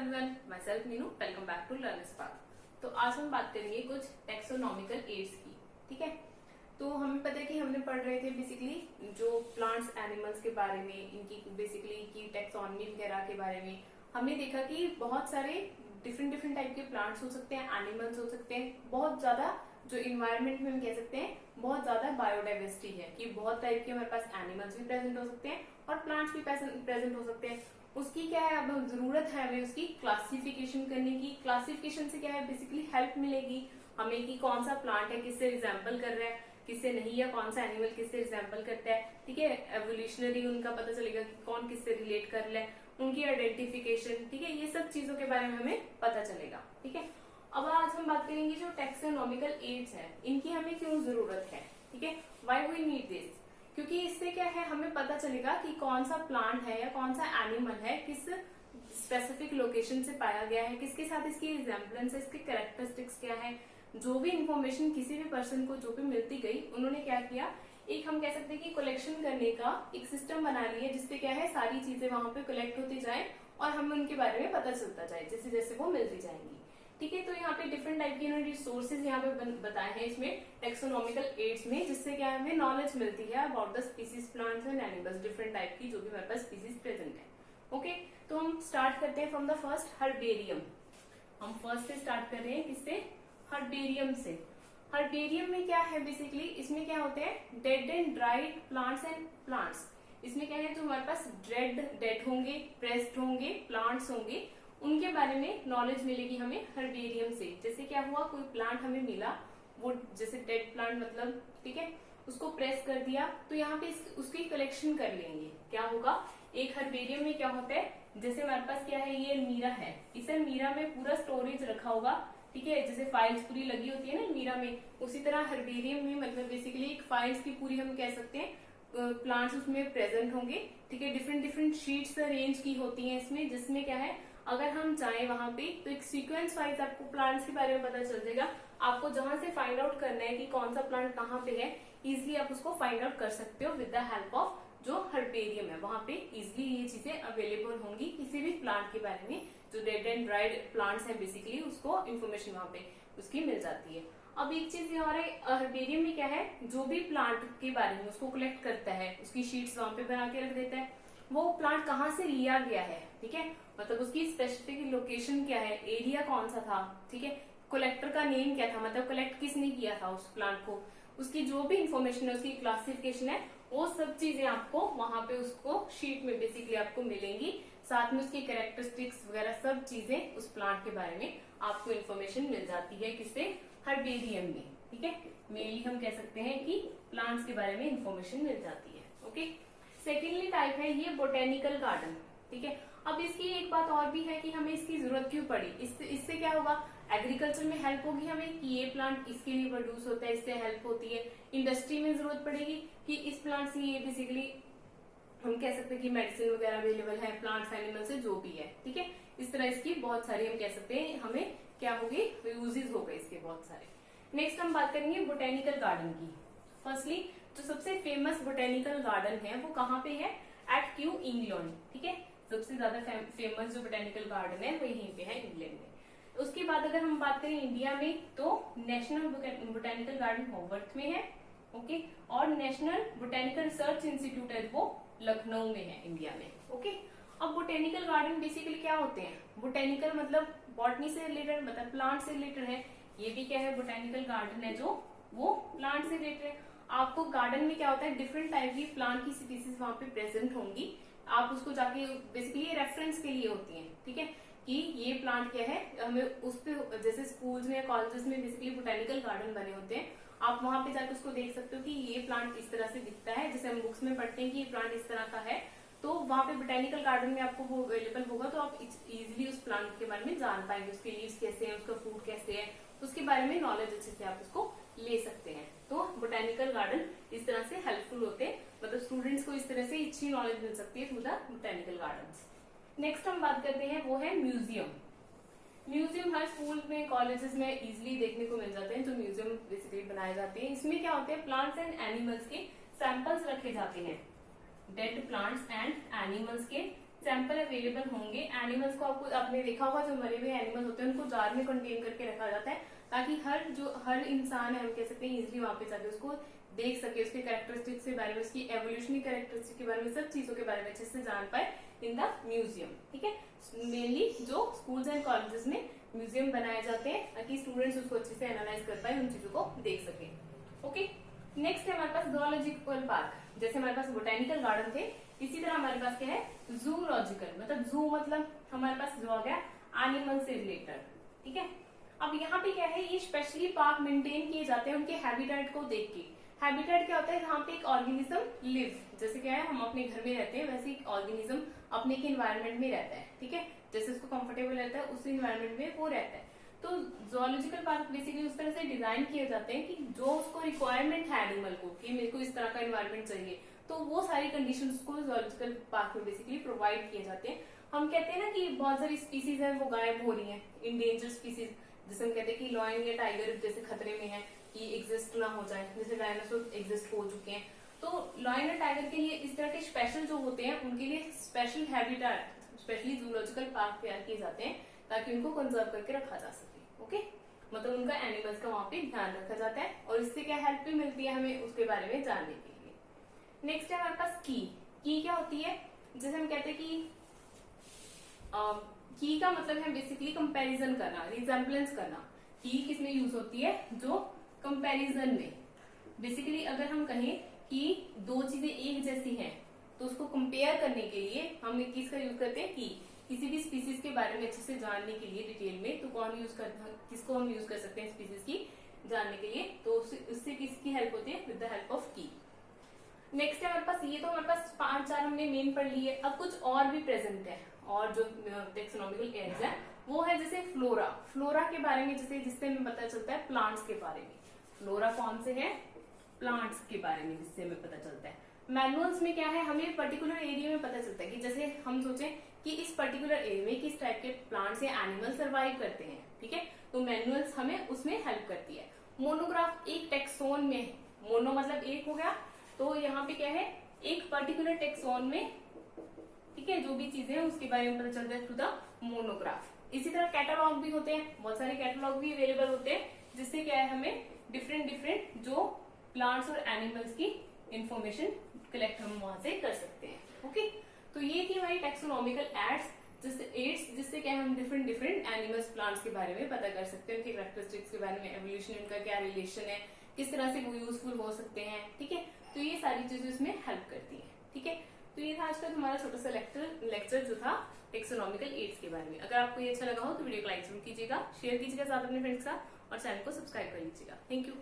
Everyone, myself Meenu, welcome back to learn spark. तो आज हम बात करेंगे कुछ टेक्सोनॉमिकल एड्स की। ठीक है, तो हमें पता है कि हमने पढ़ रहे थे बेसिकली जो प्लांट्स एनिमल्स के बारे में, इनकी बेसिकली की टेक्सोनमी वगैरह के बारे में। हमने देखा कि बहुत सारे डिफरेंट टाइप के प्लांट्स हो सकते हैं, एनिमल्स हो सकते हैं, बहुत ज्यादा जो इन्वायरमेंट में हम कह सकते हैं बहुत ज्यादा बायोडाइवर्सिटी है कि बहुत टाइप के हमारे पास एनिमल्स भी प्रेजेंट हो सकते हैं और प्लांट्स भी प्रेजेंट हो सकते हैं। उसकी क्या है, अब जरूरत है हमें उसकी क्लासिफिकेशन करने की। क्लासिफिकेशन से क्या है, बेसिकली हेल्प मिलेगी हमें कि कौन सा प्लांट है किससे रिजेंबल कर रहा है, किससे नहीं, या कौन सा एनिमल किससे रिजेंबल करता है। ठीक है, एवोल्यूशनरी उनका पता चलेगा कि कौन किससे रिलेट कर रहा है, उनकी आइडेंटिफिकेशन। ठीक है, ये सब चीजों के बारे में हमें पता चलेगा। ठीक है, अब आज हम बात करेंगे जो टेक्सोनॉमिकल एड्स है, इनकी हमें क्यों जरूरत है। ठीक है, व्हाई वी नीड दिस, क्योंकि इससे क्या है हमें पता चलेगा कि कौन सा प्लांट है या कौन सा एनिमल है किस स्पेसिफिक लोकेशन से पाया गया है, किसके साथ इसकी रिजेम्बलेंस है, इसके कैरेक्टरिस्टिक्स क्या है। जो भी इंफॉर्मेशन किसी भी पर्सन को जो भी मिलती गई, उन्होंने क्या किया, एक हम कह सकते हैं कि कलेक्शन करने का एक सिस्टम बना लिया जिससे क्या है सारी चीजें वहां पे कलेक्ट होती जाए और हमें उनके बारे में पता चलता जाए जैसे जैसे वो मिलती जाएंगी। ठीक है, तो यहाँ पे डिफरेंट टाइप की इन्होंने रिसोर्सेज यहाँ पे बताए हैं इसमें टेक्सोनॉमिकल एड्स में, जिससे क्या हमें नॉलेज मिलती है about the species plants and animals, different type की जो भी हमारे पास स्पीसीज प्रेजेंट है। ओके, तो हम स्टार्ट करते हैं फ्रॉम द फर्स्ट, हर्बेरियम। हम फर्स्ट से स्टार्ट कर रहे हैं, किससे, हर्बेरियम से। हर्बेरियम में क्या है, बेसिकली इसमें क्या होते हैं, dead and dried plants and plants. इसमें क्या है, जो हमारे पास डेड होंगे, प्रेस्ड होंगे, प्लांट्स होंगे, उनके बारे में नॉलेज मिलेगी हमें हर्बेरियम से। जैसे क्या हुआ, कोई प्लांट हमें मिला, वो जैसे डेड प्लांट मतलब, ठीक है, उसको प्रेस कर दिया तो यहाँ पे उसकी कलेक्शन कर लेंगे। क्या होगा, एक हर्बेरियम में क्या होता है, जैसे हमारे पास क्या है, ये अलमीरा है, इस अलमीरा में पूरा स्टोरेज रखा होगा। ठीक है, जैसे फाइल्स पूरी लगी होती है ना अलमीरा में, उसी तरह हर्बेरियम में मतलब बेसिकली एक फाइल्स की पूरी हम कह सकते हैं प्लांट्स उसमें प्रेजेंट होंगे। ठीक है, डिफरेंट शीट्स अरेंज की होती हैं इसमें, जिसमें क्या है अगर हम जाएं वहां पे तो एक सीक्वेंस वाइज आपको प्लांट्स के बारे में पता चल जाएगा। आपको जहां से फाइंड आउट करना है कि कौन सा प्लांट कहाँ पे है, इजिली आप उसको फाइंड आउट कर सकते हो विद द हेल्प ऑफ जो हर्बेरियम है। वहां पे इजिली ये चीजें अवेलेबल होंगी, किसी भी प्लांट के बारे में जो डेड एंड ड्राइड प्लांट्स है बेसिकली उसको इन्फॉर्मेशन वहां पे उसकी मिल जाती है। अब एक चीज और है, हर्बेरियम में क्या है, जो भी प्लांट के बारे में उसको कलेक्ट करता है, उसकी शीट्स वहां पे बना के रख देता है, वो प्लांट कहाँ से लिया गया है, ठीक है, मतलब उसकी स्पेसिफिक लोकेशन क्या है, एरिया कौन सा था, ठीक है, कलेक्टर का नेम क्या था, मतलब कलेक्ट किसने किया था उस प्लांट को, उसकी जो भी इंफॉर्मेशन है, उसकी क्लासिफिकेशन है, वो सब चीजें आपको वहां पे उसको शीट में बेसिकली आपको मिलेंगी। साथ में उसकी कैरेक्टरिस्टिक्स वगैरह सब चीजें उस प्लांट के बारे में आपको इन्फॉर्मेशन मिल जाती है, किससे, हर्बेरियम में। ठीक है, मेनली हम कह सकते हैं कि प्लांट्स के बारे में इंफॉर्मेशन मिल जाती है। ओके, सेकेंडली टाइप है ये बोटेनिकल गार्डन। ठीक है, अब इसकी एक बात और भी है कि हमें इसकी जरूरत क्यों पड़ी, इससे क्या होगा, एग्रीकल्चर में हेल्प होगी हमें कि ये प्लांट इसके लिए प्रोड्यूस होता है, इससे हेल्प होती है। इंडस्ट्री में जरूरत पड़ेगी कि इस प्लांट से ये बेसिकली हम कह सकते हैं कि मेडिसिन वगैरह अवेलेबल है प्लांट्स एनिमल से जो भी है। ठीक है, इस तरह इसकी बहुत सारी हम कह सकते हैं हमें क्या होगी, यूजेस हो गए इसके बहुत सारे। नेक्स्ट हम बात करेंगे बोटेनिकल गार्डन की। फर्स्टली जो सबसे फेमस बोटेनिकल गार्डन है वो कहाँ पे है, एट क्यू, इंग्लैंड। ठीक है, सबसे ज्यादा फेमस जो बोटेनिकल गार्डन है वो यहीं पे है, इंग्लैंड में। उसके बाद अगर हम बात करें इंडिया में तो नेशनल बोटेनिकल गार्डन होवर्थ में है। ओके, और नेशनल बोटेनिकल रिसर्च इंस्टीट्यूट है वो लखनऊ में है, इंडिया में। ओके, अब बोटेनिकल गार्डन बेसिकली क्या होते हैं, बोटेनिकल मतलब बॉटनी से रिलेटेड, मतलब प्लांट से रिलेटेड है। ये भी क्या है, बोटेनिकल गार्डन है जो वो प्लांट से रिलेटेड है। आपको गार्डन में क्या होता है, डिफरेंट टाइप की प्लांट की स्पीसीज वहां पे प्रेजेंट होंगी, आप उसको जाके बेसिकली ये रेफरेंस के लिए होती है। ठीक है, कि ये प्लांट क्या है, हमें उस पे जैसे स्कूल्स में या कॉलेजेस में बेसिकली बोटेनिकल गार्डन बने होते हैं, आप वहां पे जाके उसको देख सकते हो कि ये प्लांट इस तरह से दिखता है, जैसे हम बुक्स में पढ़ते हैं कि ये प्लांट इस तरह का है, तो वहां पे बोटेनिकल गार्डन में आपको वो अवेलेबल होगा, तो आप इजिली उस प्लांट के बारे में जान पाएंगे, उसके लीव्स कैसे हैं, उसका फ्रूट कैसे है, उसके बारे में नॉलेज अच्छे से आप उसको ले सकते हैं। तो बोटेनिकल गार्डन इस तरह से हेल्पफुल होते हैं, मतलब स्टूडेंट्स को इस तरह से अच्छी नॉलेज मिल सकती है through the botanical gardens. Next हम बात करते हैं वो है म्यूजियम। म्यूजियम हर स्कूल में कॉलेजेस में इजिली देखने को मिल जाते हैं, जो म्यूजियम बेसिकली बनाए जाते हैं। इसमें क्या होते हैं, प्लांट्स एंड एनिमल्स के सैंपल्स रखे जाते हैं, डेड प्लांट्स एंड एनिमल्स के सैंपल अवेलेबल होंगे। एनिमल्स को आपने देखा होगा, जो मरे हुए एनिमल होते हैं उनको जार में कंटेन करके रखा जाता है, ताकि हर इंसान है, हम कह सकते हैं, इजिली वहां पे जाके उसको देख सके, उसके कैरेक्टरिस्टिक्स के बारे में, उसकी एवोल्यूशनरी कैरेक्टरिस्टिक के बारे में, सब चीजों के बारे में अच्छे से जान पाए इन द म्यूजियम। ठीक है, मेनली जो स्कूल्स एंड कॉलेजेस में म्यूजियम बनाए जाते हैं ताकि स्टूडेंट्स उसको अच्छे से एनालाइज कर पाए, उन चीजों को देख सके। ओके, नेक्स्ट है हमारे पास जूलॉजिकल पार्क। जैसे हमारे पास बोटेनिकल गार्डन थे, इसी तरह हमारे पास क्या है, जूलॉजिकल, मतलब जू मतलब हमारे पास जो आ गया एनिमल से रिलेटेड। ठीक है, अब यहाँ पे क्या है, ये स्पेशली पार्क मेंटेन किए जाते हैं उनके हैबिटेट को देख के। हैबिटेट क्या होता है, जहाँ पे एक ऑर्गेनिज्म लिव, जैसे क्या है हम अपने घर में रहते हैं वैसे एक ऑर्गेनिज्म अपने के एनवायरमेंट में रहता है। ठीक है, जैसे उसको कंफर्टेबल रहता है उस एनवायरमेंट में वो रहता है। तो जूलॉजिकल पार्क बेसिकली उस तरह से डिजाइन किए जाते हैं कि जो उसको रिक्वायरमेंट है एनिमल को, कि मेरे को इस तरह का एनवायरमेंट चाहिए, तो वो सारी कंडीशंस को जूलॉजिकल पार्क में बेसिकली प्रोवाइड किए जाते हैं। हम कहते हैं ना कि बहुत सारी स्पीसीज है वो गायब हो रही है, इंडेंजर स्पीसीज, जैसे हम कहते हैं कि लॉयन या टाइगर जैसे खतरे में है कि एग्जिस्ट ना हो जाए, जैसे डायनासोर एग्जिस्ट हो चुके हैं। तो लॉयन और टाइगर के लिए इस तरह के स्पेशल जो होते हैं उनके लिए special habitat, specially zoological park तैयार किए जाते हैं ताकि उनको कंजर्व करके रखा जा सके। ओके, मतलब उनका एनिमल्स का वहां पे ध्यान रखा जाता है और इससे क्या हेल्प भी मिलती है हमें उसके बारे में जानने के लिए। नेक्स्ट है हमारे पास की क्या होती है, जैसे हम कहते हैं कि की का मतलब है बेसिकली कंपैरिजन करना, रिजेम्बलेंस करना। की किसमें यूज होती है, जो कंपैरिजन में, बेसिकली अगर हम कहें कि दो चीजें एक जैसी हैं तो उसको कंपेयर करने के लिए हम किसका यूज करते हैं, की। किसी भी स्पीसीज के बारे में अच्छे से जानने के लिए डिटेल में, तो कौन यूज करता है, किसको हम यूज कर सकते हैं स्पीसीज की जानने के लिए, तो उससे किसकी हेल्प होती है, विद द हेल्प ऑफ की। नेक्स्ट है हमारे पास, ये तो हमारे पास 5-4 हमने मेन पढ़ लिए। अब कुछ और भी प्रेजेंट है, और जो टेक्सोनॉमिकल एड्स है वो है जैसे फ्लोरा। फ्लोरा के बारे में जैसे जिससे हमें पता चलता है प्लांट्स के बारे में। फ्लोरा कौन से है, प्लांट्स के बारे में, जिससे हमें पता चलता है। मैनुअल्स में क्या है, हमें पर्टिकुलर एरिया में पता चलता है कि जैसे हम सोचें कि इस पर्टिकुलर एरिया में किस टाइप के प्लांट्स या एनिमल सर्वाइव करते हैं। ठीक है, तो मैनुअल्स हमें उसमें हेल्प करती है। मोनोग्राफ एक टेक्सोन में, मोनो मतलब एक हो गया, तो यहाँ पे क्या है, एक पर्टिकुलर टेक्सोन में, ठीक है, जो भी चीजें हैं उसके बारे में पता चलता है थ्रू द मोनोग्राफ। इसी तरह कैटलॉग भी होते हैं, बहुत सारे कैटलॉग भी अवेलेबल होते हैं, जिससे क्या है हमें डिफरेंट जो प्लांट्स और एनिमल्स की इंफॉर्मेशन कलेक्ट हम वहां से कर सकते हैं। ओके, तो ये थी हमारी टेक्सोनॉमिकल एड्स, जिससे क्या हम डिफरेंट एनिमल्स प्लांट्स के बारे में पता कर सकते हैं, उनके कैरेक्टरिस्टिक्स के बारे में, एवोल्यूशन इनका क्या रिलेशन है, किस तरह से वो यूजफुल हो सकते हैं। ठीक है, तो ये सारी चीजें इसमें हेल्प करती है। ठीक है, तो ये था आज का हमारा छोटा सा लेक्चर जो था टेक्सोनॉमिकल एड्स के बारे में। अगर आपको ये अच्छा लगा हो तो वीडियो को लाइक जरूर कीजिएगा, शेयर कीजिएगा साथ अपने फ्रेंड्स का, और चैनल को सब्सक्राइब कर लीजिएगा। Thank you.